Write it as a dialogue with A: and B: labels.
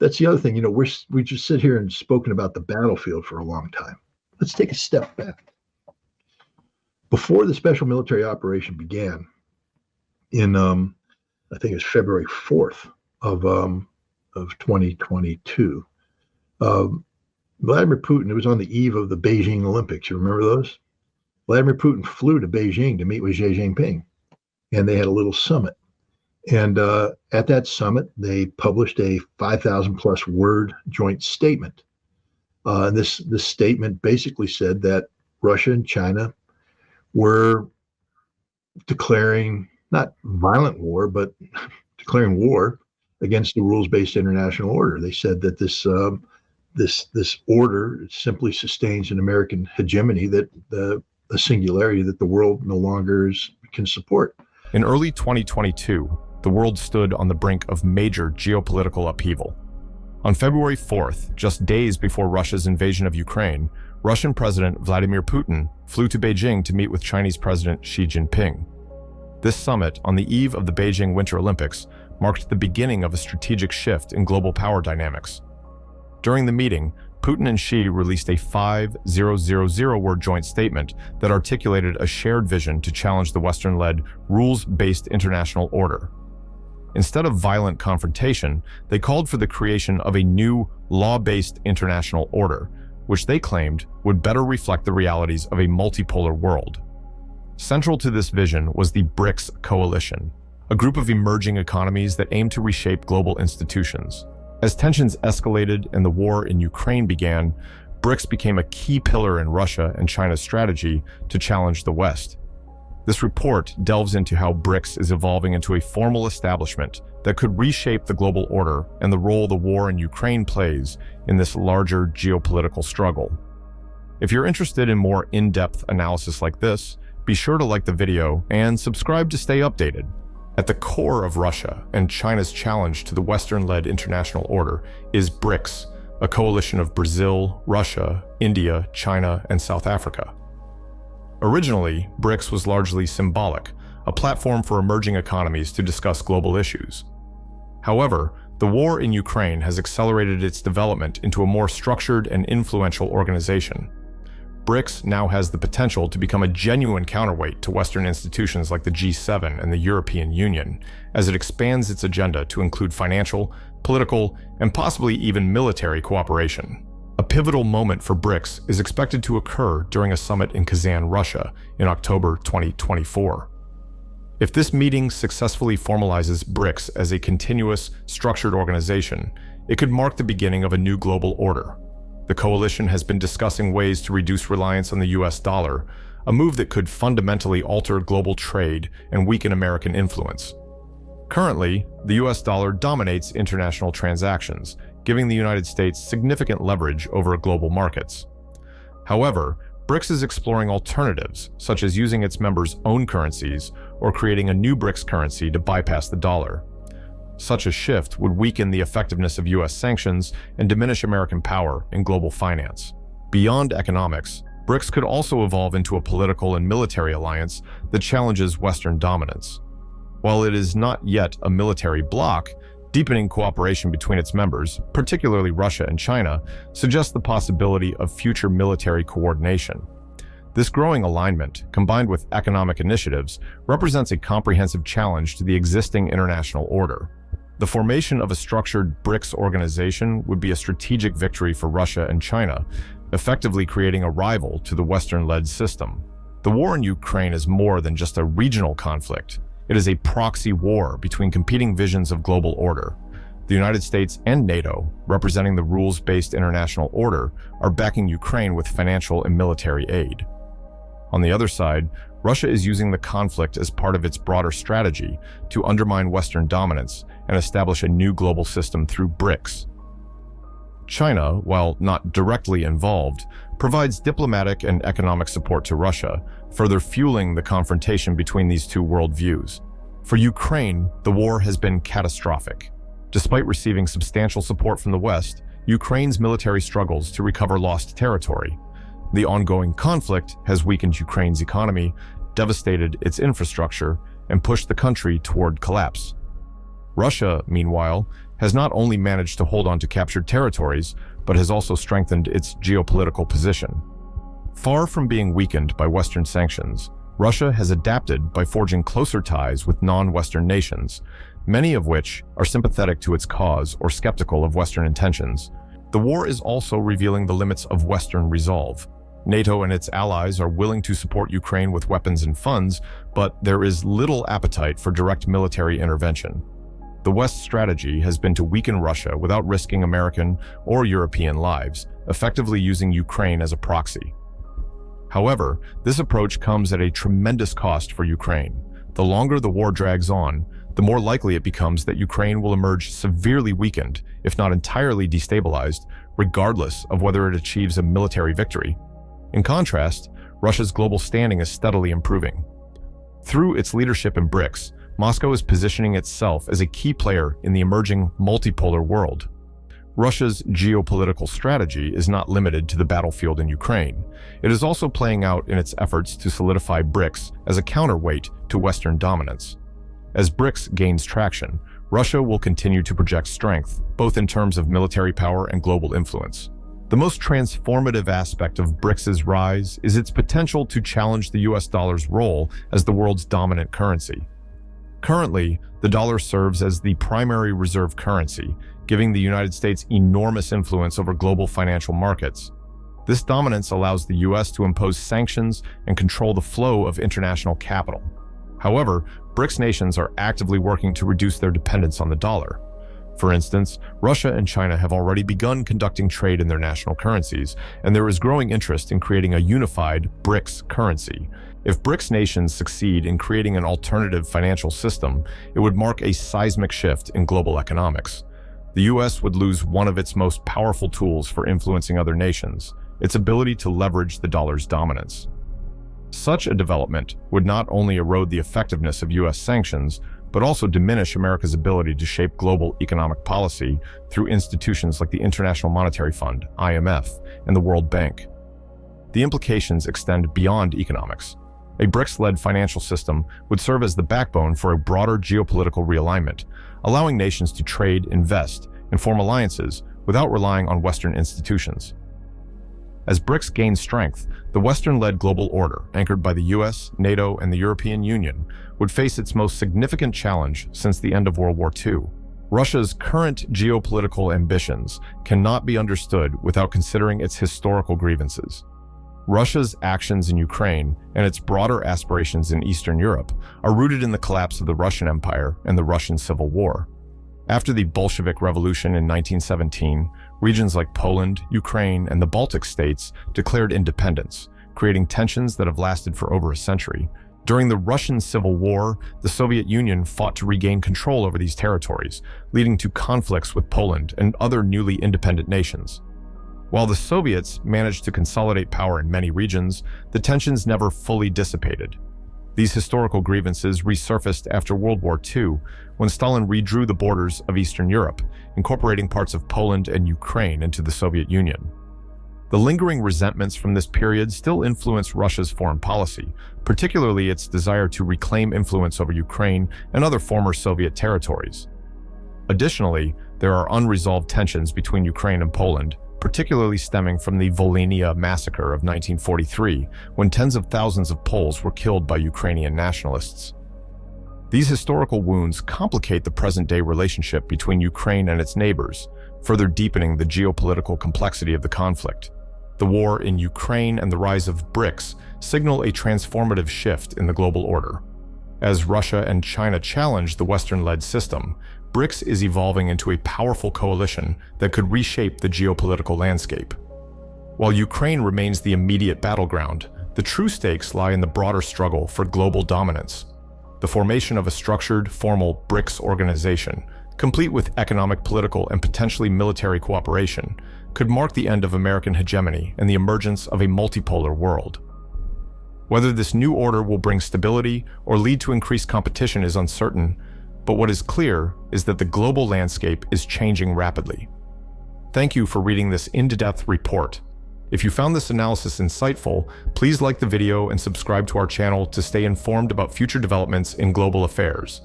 A: That's the other thing. We just sit here and spoken about the battlefield for a long time. Let's take a step back. Before the special military operation began in, I think it was February 4th of 2022, Vladimir Putin, it was on the eve of the Beijing Olympics. You remember those? Vladimir Putin flew to Beijing to meet with Xi Jinping, and they had a little summit. And at that summit, they published a 5,000 plus word joint statement. This statement basically said that Russia and China were declaring not violent war, but declaring war against the rules-based international order. They said that this order simply sustains an American hegemony, that a singularity that the world no longer can support.
B: In early 2022, the world stood on the brink of major geopolitical upheaval. On February 4th, just days before Russia's invasion of Ukraine, Russian President Vladimir Putin flew to Beijing to meet with Chinese President Xi Jinping. This summit, on the eve of the Beijing Winter Olympics, marked the beginning of a strategic shift in global power dynamics. During the meeting, Putin and Xi released a 5,000-word joint statement that articulated a shared vision to challenge the Western-led, rules-based international order. Instead of violent confrontation, they called for the creation of a new, law-based international order, which they claimed would better reflect the realities of a multipolar world. Central to this vision was the BRICS coalition, a group of emerging economies that aimed to reshape global institutions. As tensions escalated and the war in Ukraine began, BRICS became a key pillar in Russia and China's strategy to challenge the West. This report delves into how BRICS is evolving into a formal establishment that could reshape the global order and the role the war in Ukraine plays in this larger geopolitical struggle. If you're interested in more in-depth analysis like this, be sure to like the video and subscribe to stay updated. At the core of Russia and China's challenge to the Western-led international order is BRICS, a coalition of Brazil, Russia, India, China, and South Africa. Originally, BRICS was largely symbolic, a platform for emerging economies to discuss global issues. However, the war in Ukraine has accelerated its development into a more structured and influential organization. BRICS now has the potential to become a genuine counterweight to Western institutions like the G7 and the European Union, as it expands its agenda to include financial, political, and possibly even military cooperation. A pivotal moment for BRICS is expected to occur during a summit in Kazan, Russia, in October 2024. If this meeting successfully formalizes BRICS as a continuous, structured organization, it could mark the beginning of a new global order. The coalition has been discussing ways to reduce reliance on the US dollar, a move that could fundamentally alter global trade and weaken American influence. Currently, the US dollar dominates international transactions, giving the United States significant leverage over global markets. However, BRICS is exploring alternatives, such as using its members' own currencies or creating a new BRICS currency to bypass the dollar. Such a shift would weaken the effectiveness of US sanctions and diminish American power in global finance. Beyond economics, BRICS could also evolve into a political and military alliance that challenges Western dominance. While it is not yet a military bloc, deepening cooperation between its members, particularly Russia and China, suggests the possibility of future military coordination. This growing alignment, combined with economic initiatives, represents a comprehensive challenge to the existing international order. The formation of a structured BRICS organization would be a strategic victory for Russia and China, effectively creating a rival to the Western-led system. The war in Ukraine is more than just a regional conflict. It is a proxy war between competing visions of global order. The United States and NATO, representing the rules-based international order, are backing Ukraine with financial and military aid. On the other side, Russia is using the conflict as part of its broader strategy to undermine Western dominance and establish a new global system through BRICS. China, while not directly involved, provides diplomatic and economic support to Russia, further fueling the confrontation between these two worldviews. For Ukraine, the war has been catastrophic. Despite receiving substantial support from the West, Ukraine's military struggles to recover lost territory. The ongoing conflict has weakened Ukraine's economy, devastated its infrastructure, and pushed the country toward collapse. Russia, meanwhile, has not only managed to hold on to captured territories, but has also strengthened its geopolitical position. Far from being weakened by Western sanctions, Russia has adapted by forging closer ties with non-Western nations, many of which are sympathetic to its cause or skeptical of Western intentions. The war is also revealing the limits of Western resolve. NATO and its allies are willing to support Ukraine with weapons and funds, but there is little appetite for direct military intervention. The West's strategy has been to weaken Russia without risking American or European lives, effectively using Ukraine as a proxy. However, this approach comes at a tremendous cost for Ukraine. The longer the war drags on, the more likely it becomes that Ukraine will emerge severely weakened, if not entirely destabilized, regardless of whether it achieves a military victory. In contrast, Russia's global standing is steadily improving. Through its leadership in BRICS, Moscow is positioning itself as a key player in the emerging multipolar world. Russia's geopolitical strategy is not limited to the battlefield in Ukraine. It is also playing out in its efforts to solidify BRICS as a counterweight to Western dominance. As BRICS gains traction, Russia will continue to project strength, both in terms of military power and global influence. The most transformative aspect of BRICS's rise is its potential to challenge the US dollar's role as the world's dominant currency. Currently, the dollar serves as the primary reserve currency, giving the United States enormous influence over global financial markets. This dominance allows the US to impose sanctions and control the flow of international capital. However, BRICS nations are actively working to reduce their dependence on the dollar. For instance, Russia and China have already begun conducting trade in their national currencies, and there is growing interest in creating a unified BRICS currency. If BRICS nations succeed in creating an alternative financial system, it would mark a seismic shift in global economics. The US would lose one of its most powerful tools for influencing other nations, its ability to leverage the dollar's dominance. Such a development would not only erode the effectiveness of US sanctions, but also diminish America's ability to shape global economic policy through institutions like the International Monetary Fund, IMF, and the World Bank. The implications extend beyond economics. A BRICS-led financial system would serve as the backbone for a broader geopolitical realignment, allowing nations to trade, invest, and form alliances without relying on Western institutions. As BRICS gains strength, the Western-led global order, anchored by the US, NATO, and the European Union, would face its most significant challenge since the end of World War II. Russia's current geopolitical ambitions cannot be understood without considering its historical grievances. Russia's actions in Ukraine and its broader aspirations in Eastern Europe are rooted in the collapse of the Russian Empire and the Russian Civil War. After the Bolshevik Revolution in 1917, regions like Poland, Ukraine, and the Baltic states declared independence, creating tensions that have lasted for over a century. During the Russian Civil War, the Soviet Union fought to regain control over these territories, leading to conflicts with Poland and other newly independent nations. While the Soviets managed to consolidate power in many regions, the tensions never fully dissipated. These historical grievances resurfaced after World War II, when Stalin redrew the borders of Eastern Europe, incorporating parts of Poland and Ukraine into the Soviet Union. The lingering resentments from this period still influence Russia's foreign policy, particularly its desire to reclaim influence over Ukraine and other former Soviet territories. Additionally, there are unresolved tensions between Ukraine and Poland, particularly stemming from the Volhynia massacre of 1943, when tens of thousands of Poles were killed by Ukrainian nationalists. These historical wounds complicate the present-day relationship between Ukraine and its neighbors, further deepening the geopolitical complexity of the conflict. The war in Ukraine and the rise of BRICS signal a transformative shift in the global order. As Russia and China challenge the Western-led system, BRICS is evolving into a powerful coalition that could reshape the geopolitical landscape. While Ukraine remains the immediate battleground, the true stakes lie in the broader struggle for global dominance. The formation of a structured, formal BRICS organization, complete with economic, political, and potentially military cooperation, could mark the end of American hegemony and the emergence of a multipolar world. Whether this new order will bring stability or lead to increased competition is uncertain, but what is clear is that the global landscape is changing rapidly. Thank you for reading this in-depth report. If you found this analysis insightful, please like the video and subscribe to our channel to stay informed about future developments in global affairs.